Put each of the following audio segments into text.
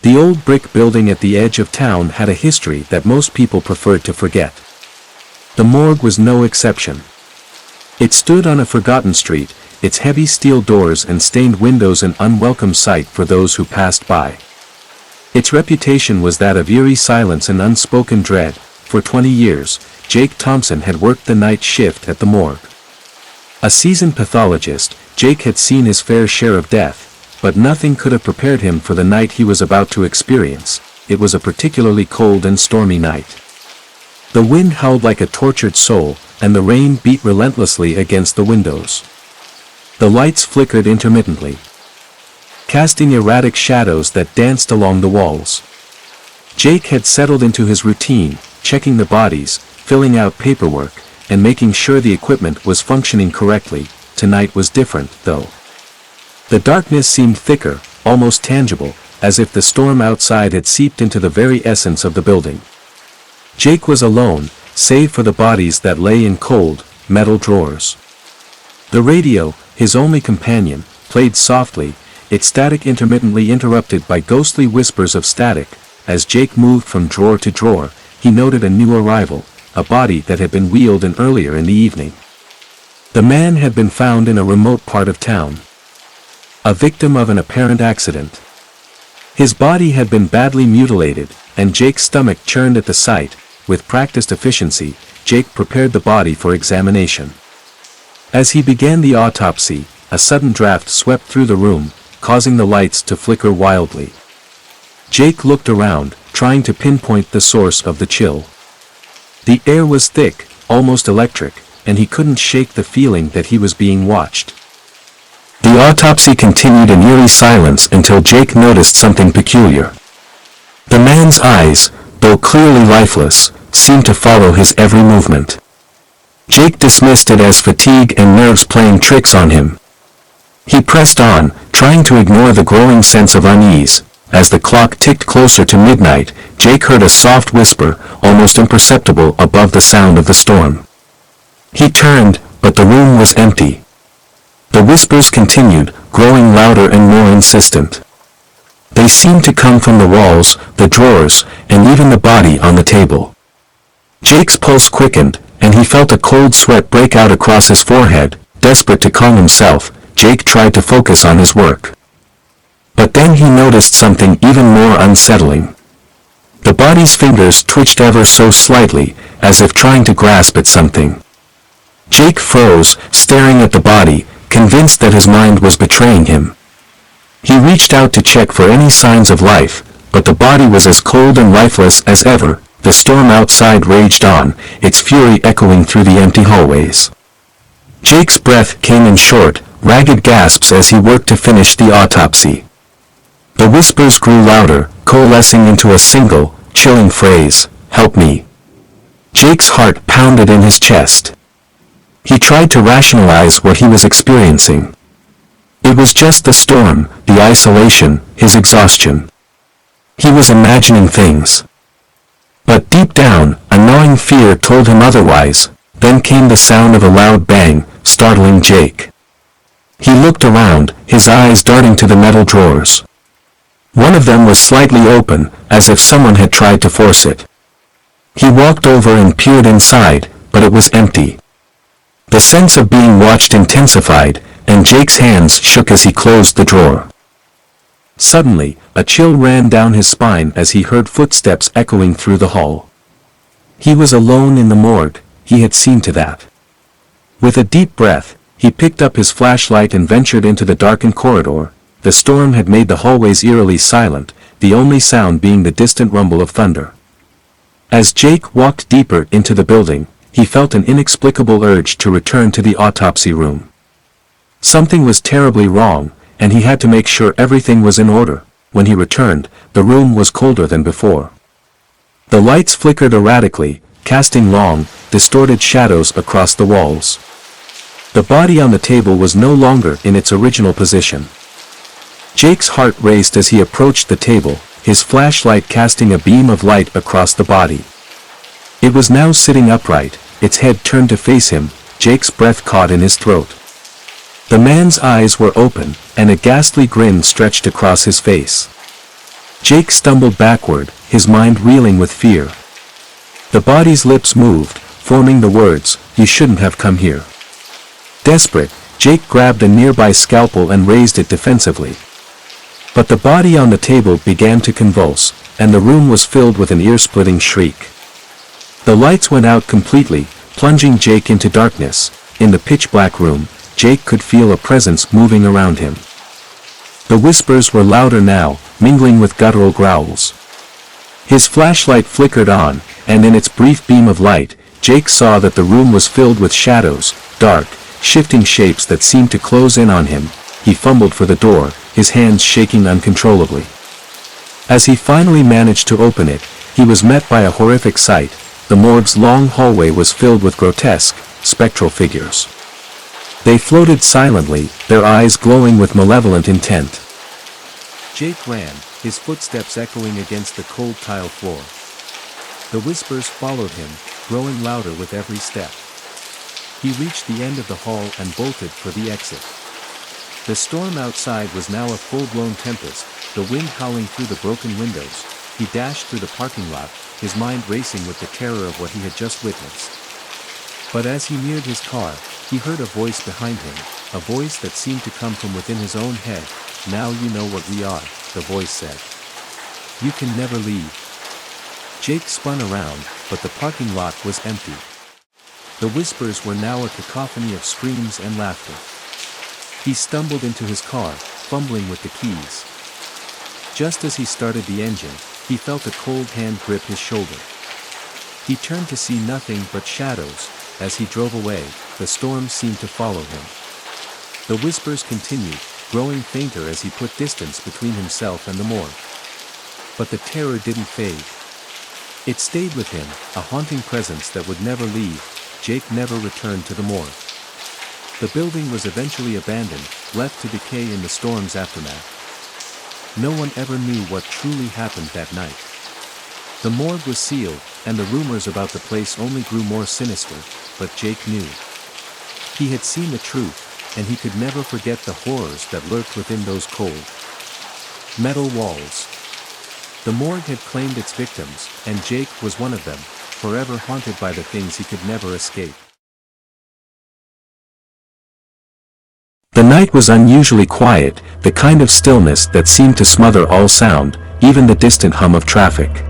The old brick building at the edge of town had a history that most people preferred to forget. The morgue was no exception. It stood on a forgotten street, its heavy steel doors and stained windows an unwelcome sight for those who passed by. Its reputation was that of eerie silence and unspoken dread. For 20 years, Jake Thompson had worked the night shift at the morgue. A seasoned pathologist, Jake had seen his fair share of death, but nothing could have prepared him for the night he was about to experience. It was a particularly cold and stormy night. The wind howled like a tortured soul, and the rain beat relentlessly against the windows. The lights flickered intermittently, casting erratic shadows that danced along the walls. Jake had settled into his routine, checking the bodies, filling out paperwork, and making sure the equipment was functioning correctly. Tonight was different, though. The darkness seemed thicker, almost tangible, as if the storm outside had seeped into the very essence of the building. Jake was alone, save for the bodies that lay in cold, metal drawers. The radio, his only companion, played softly, its static intermittently interrupted by ghostly whispers of static. As Jake moved from drawer to drawer, he noted a new arrival, a body that had been wheeled in earlier in the evening. The man had been found in a remote part of town, a victim of an apparent accident. His body had been badly mutilated, and Jake's stomach churned at the sight. With practiced efficiency, Jake prepared the body for examination. As he began the autopsy, a sudden draft swept through the room, causing the lights to flicker wildly. Jake looked around, trying to pinpoint the source of the chill. The air was thick, almost electric, and he couldn't shake the feeling that he was being watched. The autopsy continued in eerie silence until Jake noticed something peculiar. The man's eyes, though clearly lifeless, seemed to follow his every movement. Jake dismissed it as fatigue and nerves playing tricks on him. He pressed on, trying to ignore the growing sense of unease. As the clock ticked closer to midnight, Jake heard a soft whisper, almost imperceptible above the sound of the storm. He turned, but the room was empty. The whispers continued, growing louder and more insistent. They seemed to come from the walls, the drawers, and even the body on the table. Jake's pulse quickened, and he felt a cold sweat break out across his forehead. Desperate to calm himself, Jake tried to focus on his work. But then he noticed something even more unsettling. The body's fingers twitched ever so slightly, as if trying to grasp at something. Jake froze, staring at the body, convinced that his mind was betraying him. He reached out to check for any signs of life, but the body was as cold and lifeless as ever. The storm outside raged on, its fury echoing through the empty hallways. Jake's breath came in short, ragged gasps as he worked to finish the autopsy. The whispers grew louder, coalescing into a single, chilling phrase, "Help me." Jake's heart pounded in his chest. He tried to rationalize what he was experiencing. It was just the storm, the isolation, his exhaustion. He was imagining things. But deep down, a gnawing fear told him otherwise. Then came the sound of a loud bang, startling Jake. He looked around, his eyes darting to the metal drawers. One of them was slightly open, as if someone had tried to force it. He walked over and peered inside, but it was empty. The sense of being watched intensified, and Jake's hands shook as he closed the drawer. Suddenly, a chill ran down his spine as he heard footsteps echoing through the hall. He was alone in the morgue, he had seen to that. With a deep breath, he picked up his flashlight and ventured into the darkened corridor. The storm had made the hallways eerily silent, the only sound being the distant rumble of thunder. As Jake walked deeper into the building, he felt an inexplicable urge to return to the autopsy room. Something was terribly wrong, and he had to make sure everything was in order. When he returned, the room was colder than before. The lights flickered erratically, casting long, distorted shadows across the walls. The body on the table was no longer in its original position. Jake's heart raced as he approached the table, his flashlight casting a beam of light across the body. It was now sitting upright, its head turned to face him. Jake's breath caught in his throat. The man's eyes were open, and a ghastly grin stretched across his face. Jake stumbled backward, his mind reeling with fear. The body's lips moved, forming the words, "You shouldn't have come here." Desperate, Jake grabbed a nearby scalpel and raised it defensively. But the body on the table began to convulse, and the room was filled with an ear-splitting shriek. The lights went out completely, plunging Jake into darkness. In the pitch-black room, Jake could feel a presence moving around him. The whispers were louder now, mingling with guttural growls. His flashlight flickered on, and in its brief beam of light, Jake saw that the room was filled with shadows, dark, shifting shapes that seemed to close in on him. He fumbled for the door, his hands shaking uncontrollably. As he finally managed to open it, he was met by a horrific sight. The morgue's long hallway was filled with grotesque, spectral figures. They floated silently, their eyes glowing with malevolent intent. Jake ran, his footsteps echoing against the cold tile floor. The whispers followed him, growing louder with every step. He reached the end of the hall and bolted for the exit. The storm outside was now a full-blown tempest, the wind howling through the broken windows. He dashed through the parking lot, his mind racing with the terror of what he had just witnessed. But as he neared his car, he heard a voice behind him, a voice that seemed to come from within his own head. "Now you know what we are," the voice said. "You can never leave." Jake spun around, but the parking lot was empty. The whispers were now a cacophony of screams and laughter. He stumbled into his car, fumbling with the keys. Just as he started the engine, he felt a cold hand grip his shoulder. He turned to see nothing but shadows. As he drove away, the storm seemed to follow him. The whispers continued, growing fainter as he put distance between himself and the morgue. But the terror didn't fade. It stayed with him, a haunting presence that would never leave. Jake never returned to the morgue. The building was eventually abandoned, left to decay in the storm's aftermath. No one ever knew what truly happened that night. The morgue was sealed, and the rumors about the place only grew more sinister, but Jake knew. He had seen the truth, and he could never forget the horrors that lurked within those cold metal walls. The morgue had claimed its victims, and Jake was one of them, forever haunted by the things he could never escape. The night was unusually quiet, the kind of stillness that seemed to smother all sound, even the distant hum of traffic.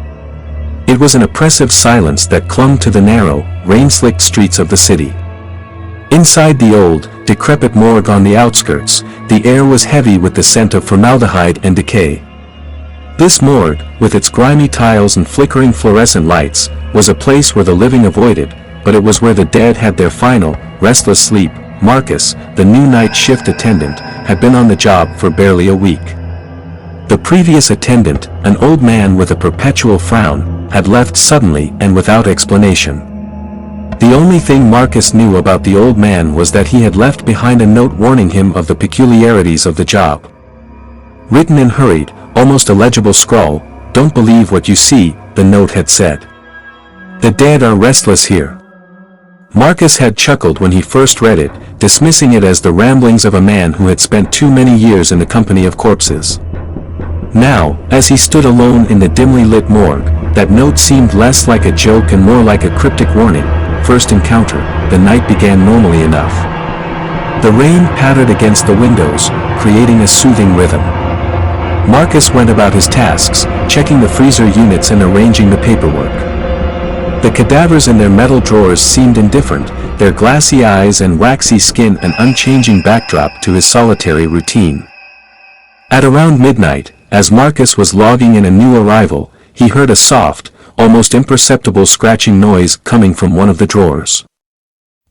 It was an oppressive silence that clung to the narrow, rain-slicked streets of the city. Inside the old, decrepit morgue on the outskirts, the air was heavy with the scent of formaldehyde and decay. This morgue, with its grimy tiles and flickering fluorescent lights, was a place where the living avoided, but it was where the dead had their final, restless sleep. Marcus, the new night shift attendant, had been on the job for barely a week. The previous attendant, an old man with a perpetual frown, had left suddenly and without explanation. The only thing Marcus knew about the old man was that he had left behind a note warning him of the peculiarities of the job. Written in hurried, almost illegible scrawl, "Don't believe what you see," the note had said. "The dead are restless here." Marcus had chuckled when he first read it, dismissing it as the ramblings of a man who had spent too many years in the company of corpses. Now, as he stood alone in the dimly lit morgue, that note seemed less like a joke and more like a cryptic warning. First encounter, the night began normally enough. The rain pattered against the windows, creating a soothing rhythm. Marcus went about his tasks, checking the freezer units and arranging the paperwork. The cadavers in their metal drawers seemed indifferent, their glassy eyes and waxy skin an unchanging backdrop to his solitary routine. At around midnight, as Marcus was logging in a new arrival, he heard a soft, almost imperceptible scratching noise coming from one of the drawers.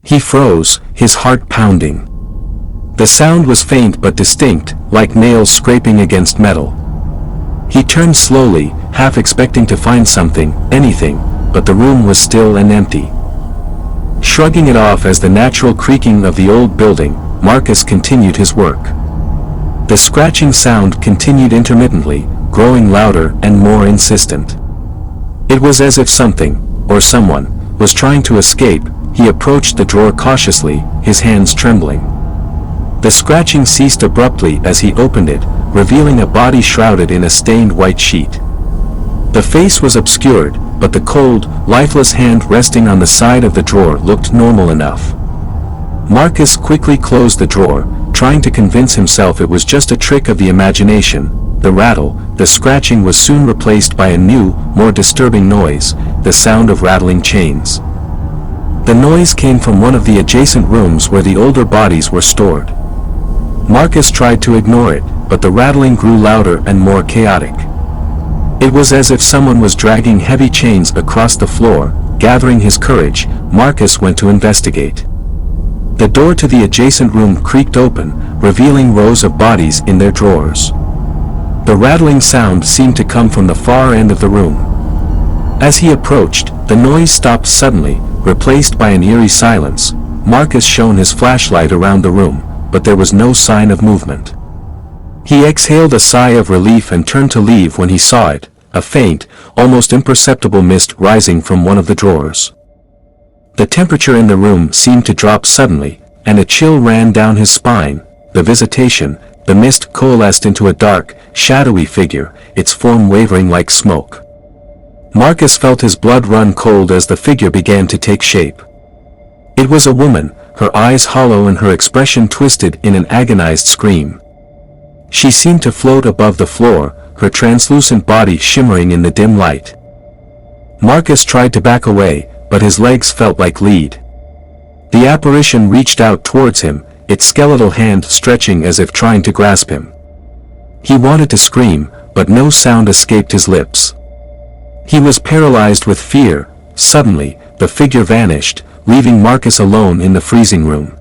He froze, his heart pounding. The sound was faint but distinct, like nails scraping against metal. He turned slowly, half expecting to find something, anything, but the room was still and empty. Shrugging it off as the natural creaking of the old building, Marcus continued his work. The scratching sound continued intermittently, growing louder and more insistent. It was as if something, or someone, was trying to escape. He approached the drawer cautiously, his hands trembling. The scratching ceased abruptly as he opened it, revealing a body shrouded in a stained white sheet. The face was obscured, but the cold, lifeless hand resting on the side of the drawer looked normal enough. Marcus quickly closed the drawer, trying to convince himself it was just a trick of the imagination. The rattle, the scratching was soon replaced by a new, more disturbing noise, the sound of rattling chains. The noise came from one of the adjacent rooms where the older bodies were stored. Marcus tried to ignore it, but the rattling grew louder and more chaotic. It was as if someone was dragging heavy chains across the floor. Gathering his courage, Marcus went to investigate. The door to the adjacent room creaked open, revealing rows of bodies in their drawers. The rattling sound seemed to come from the far end of the room. As he approached, the noise stopped suddenly, replaced by an eerie silence. Marcus shone his flashlight around the room, but there was no sign of movement. He exhaled a sigh of relief and turned to leave when he saw it, a faint, almost imperceptible mist rising from one of the drawers. The temperature in the room seemed to drop suddenly, and a chill ran down his spine. The mist coalesced into a dark, shadowy figure, its form wavering like smoke. Marcus felt his blood run cold as the figure began to take shape. It was a woman, her eyes hollow and her expression twisted in an agonized scream. She seemed to float above the floor, her translucent body shimmering in the dim light. Marcus tried to back away, but his legs felt like lead. The apparition reached out towards him, its skeletal hand stretching as if trying to grasp him. He wanted to scream, but no sound escaped his lips. He was paralyzed with fear. Suddenly, the figure vanished, leaving Marcus alone in the freezing room.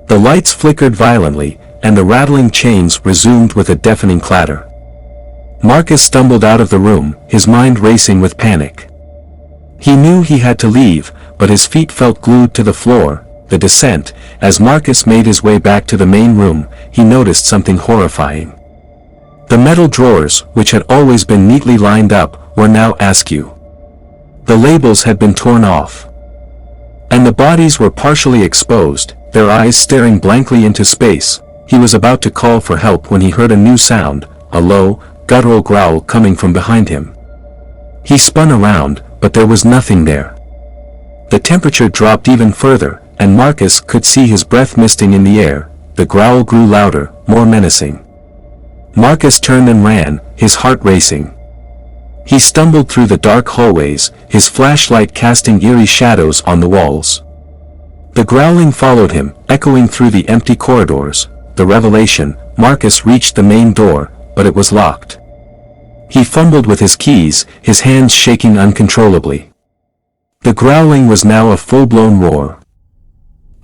The lights flickered violently, and the rattling chains resumed with a deafening clatter. Marcus stumbled out of the room, his mind racing with panic. He knew he had to leave, but his feet felt glued to the floor. The descent, as Marcus made his way back to the main room, he noticed something horrifying. The metal drawers, which had always been neatly lined up, were now askew. The labels had been torn off. And the bodies were partially exposed, their eyes staring blankly into space. He was about to call for help when he heard a new sound, a low, guttural growl coming from behind him. He spun around, but there was nothing there. The temperature dropped even further, and Marcus could see his breath misting in the air. The growl grew louder, more menacing. Marcus turned and ran, his heart racing. He stumbled through the dark hallways, his flashlight casting eerie shadows on the walls. The growling followed him, echoing through the empty corridors. The revelation, Marcus reached the main door, but it was locked. He fumbled with his keys, his hands shaking uncontrollably. The growling was now a full-blown roar.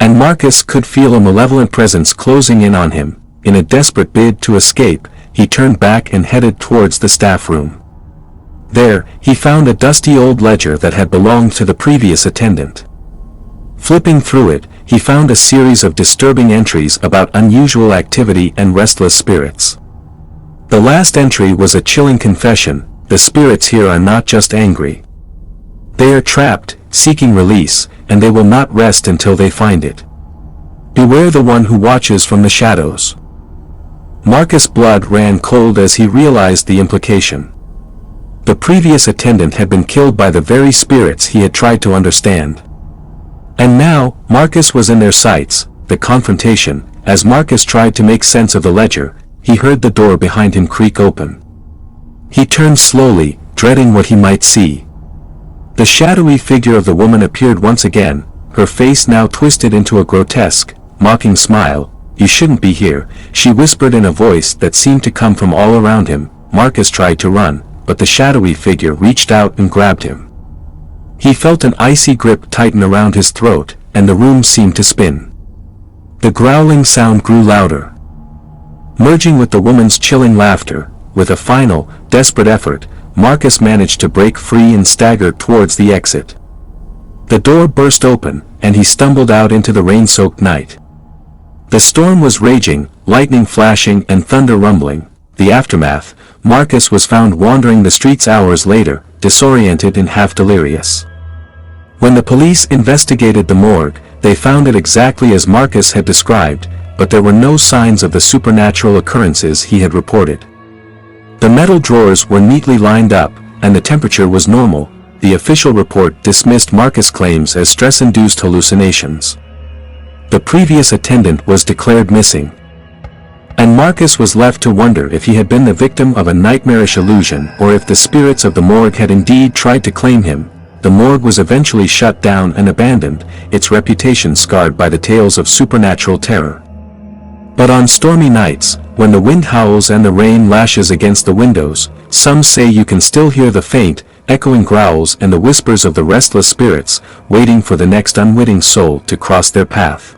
And Marcus could feel a malevolent presence closing in on him. In a desperate bid to escape, he turned back and headed towards the staff room. There, he found a dusty old ledger that had belonged to the previous attendant. Flipping through it, he found a series of disturbing entries about unusual activity and restless spirits. The last entry was a chilling confession: the spirits here are not just angry. They are trapped, seeking release, and they will not rest until they find it. Beware the one who watches from the shadows. Marcus' blood ran cold as he realized the implication. The previous attendant had been killed by the very spirits he had tried to understand. And now, Marcus was in their sights. The confrontation. As Marcus tried to make sense of the ledger, he heard the door behind him creak open. He turned slowly, dreading what he might see. The shadowy figure of the woman appeared once again, her face now twisted into a grotesque, mocking smile. "You shouldn't be here," she whispered in a voice that seemed to come from all around him. Marcus tried to run, but the shadowy figure reached out and grabbed him. He felt an icy grip tighten around his throat, and the room seemed to spin. The growling sound grew louder, merging with the woman's chilling laughter. With a final, desperate effort, Marcus managed to break free and stagger towards the exit. The door burst open, and he stumbled out into the rain-soaked night. The storm was raging, lightning flashing and thunder rumbling. The aftermath: Marcus was found wandering the streets hours later, disoriented and half delirious. When the police investigated the morgue, they found it exactly as Marcus had described, but there were no signs of the supernatural occurrences he had reported. The metal drawers were neatly lined up, and the temperature was normal, the official report dismissed Marcus' claims as stress-induced hallucinations. The previous attendant was declared missing. And Marcus was left to wonder if he had been the victim of a nightmarish illusion or if the spirits of the morgue had indeed tried to claim him. The morgue was eventually shut down and abandoned, its reputation scarred by the tales of supernatural terror. But on stormy nights, when the wind howls and the rain lashes against the windows, some say you can still hear the faint, echoing growls and the whispers of the restless spirits, waiting for the next unwitting soul to cross their path.